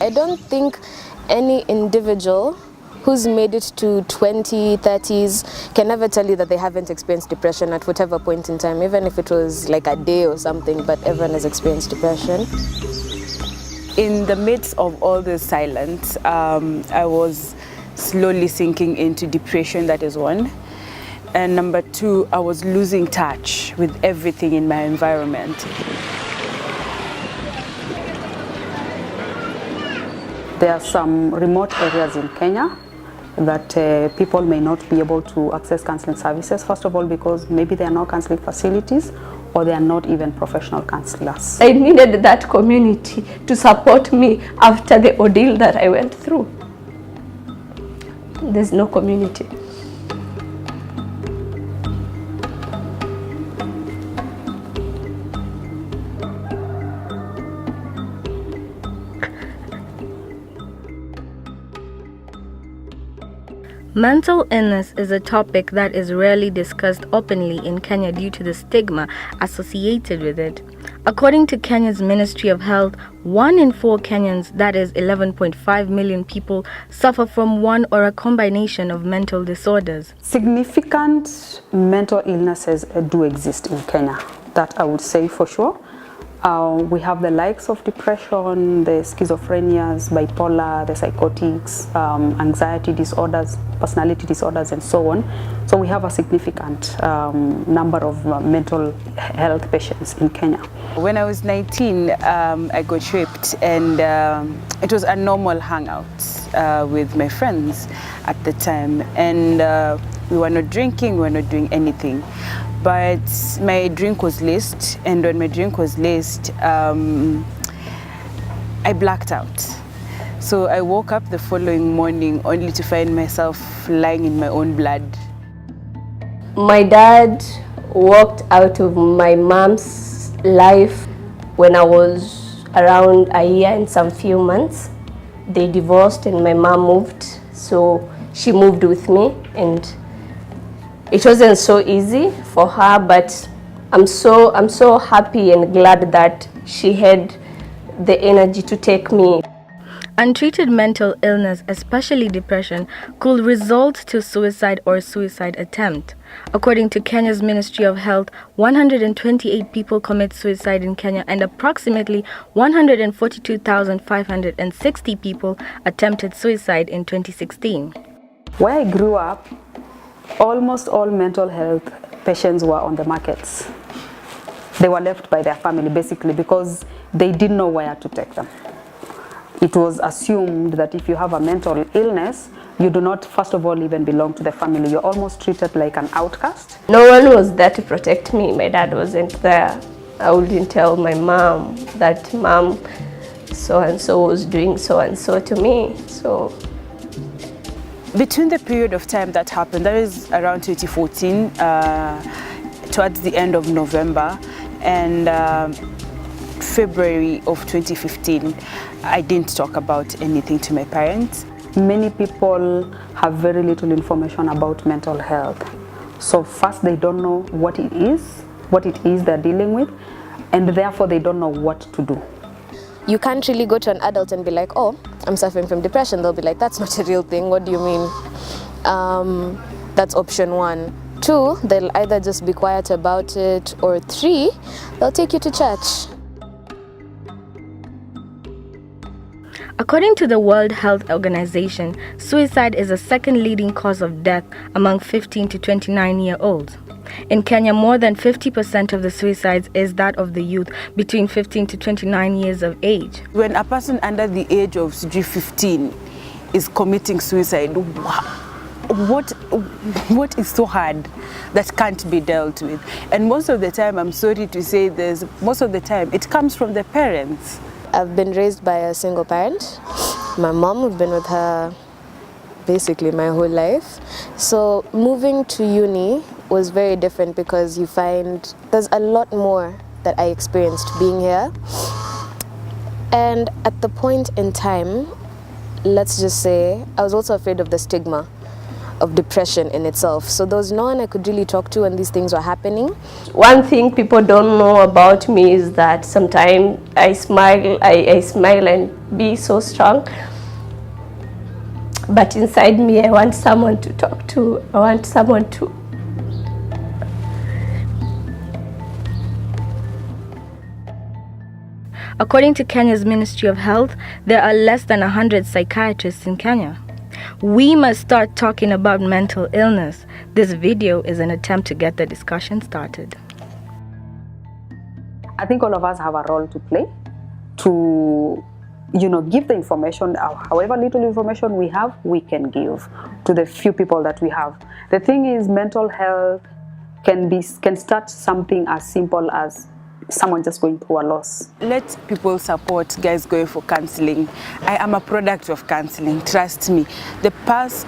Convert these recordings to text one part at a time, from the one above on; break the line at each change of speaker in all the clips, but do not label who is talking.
I don't think any individual who's made it to 20, 30s can ever tell you that they haven't experienced depression at whatever point in time, even if it was like a day or something, but everyone has experienced depression.
In the midst of all this silence, I was slowly sinking into depression, that is one. And number two, I was losing touch with everything in my environment. There are some remote areas in Kenya that people may not be able to access counseling services. First of all, because maybe there are no counseling facilities or there are not even professional counselors.
I needed that community to support me after the ordeal that I went through. There's no community.
Mental illness is a topic that is rarely discussed openly in Kenya due to the stigma associated with it. According to Kenya's Ministry of Health, 1 in 4 Kenyans, that is 11.5 million people, suffer from one or a combination of mental disorders.
Significant mental illnesses do exist in Kenya, that I would say for sure. We have the likes of depression, the schizophrenias, bipolar, the psychotics, anxiety disorders, personality disorders, and so on. So we have a significant number of mental health patients in Kenya. When I was 19, I got raped, and it was a normal hangout with my friends at the time. And we were not drinking, we were not doing anything. But my drink was laced, and when my drink was laced, I blacked out. So I woke up the following morning only to find myself lying in my own blood.
My dad walked out of my mom's life when I was around a year and some few months. They divorced and my mom moved, so she moved with me, and it wasn't so easy for her, but I'm so happy and glad that she had the energy to take me.
Untreated mental illness, especially depression, could result to suicide or suicide attempt. According to Kenya's Ministry of Health, 128 people commit suicide in Kenya, and approximately 142,560 people attempted suicide in 2016.
Where I grew up, almost all mental health patients were on the markets. They were left by their family basically because they didn't know where to take them. It was assumed that if you have a mental illness, you do not, first of all, even belong to the family. You're almost treated like an outcast.
No one was there to protect me. My dad wasn't there. I wouldn't tell my mom that mom so-and-so was doing so-and-so to me. So
between the period of time that happened, that is around 2014, towards the end of November, and February of 2015, I didn't talk about anything to my parents. Many people have very little information about mental health. So first, they don't know what it is they're dealing with, and therefore they don't know what to do.
You can't really go to an adult and be like, oh, I'm suffering from depression. They'll be like, that's not a real thing. What do you mean? That's option 1. 2, they'll either just be quiet about it, or 3, they'll take you to church.
According to the World Health Organization, suicide is the second leading cause of death among 15 to 29-year-olds. In Kenya, more than 50% of the suicides is that of the youth between 15 to 29 years of age.
When a person under the age of 15 is committing suicide, what is so hard that can't be dealt with? And most of the time, I'm sorry to say this, most of the time it comes from the parents.
I've been raised by a single parent. My mom, we've been with her basically my whole life. So moving to uni was very different because you find there's a lot more that I experienced being here. And at the point in time, let's just say, I was also afraid of the stigma of depression in itself. So there was no one I could really talk to when these things were happening.
One thing people don't know about me is that sometimes I smile and be so strong. But inside me, I want someone to talk to. I want someone to.
According to Kenya's Ministry of Health, there are less than 100 psychiatrists in Kenya. We must start talking about mental illness. This video is an attempt to get the discussion started.
I think all of us have a role to play to, give the information, however little information we have, we can give to the few people that we have. The thing is, mental health can start something as simple as someone just going through a loss.
Let people support guys going for counseling. I am a product of counseling, trust me. The past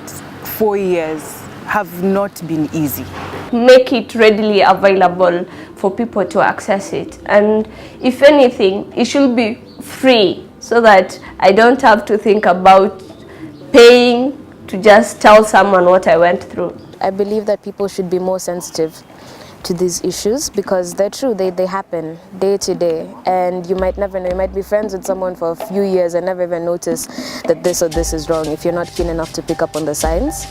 4 years have not been easy.
Make it readily available for people to access it. And if anything, it should be free so that I don't have to think about paying to just tell someone what I went through.
I believe that people should be more sensitive to these issues because they're true, they happen day to day, and you might never know. You might be friends with someone for a few years and never even notice that this or this is wrong if you're not keen enough to pick up on the signs.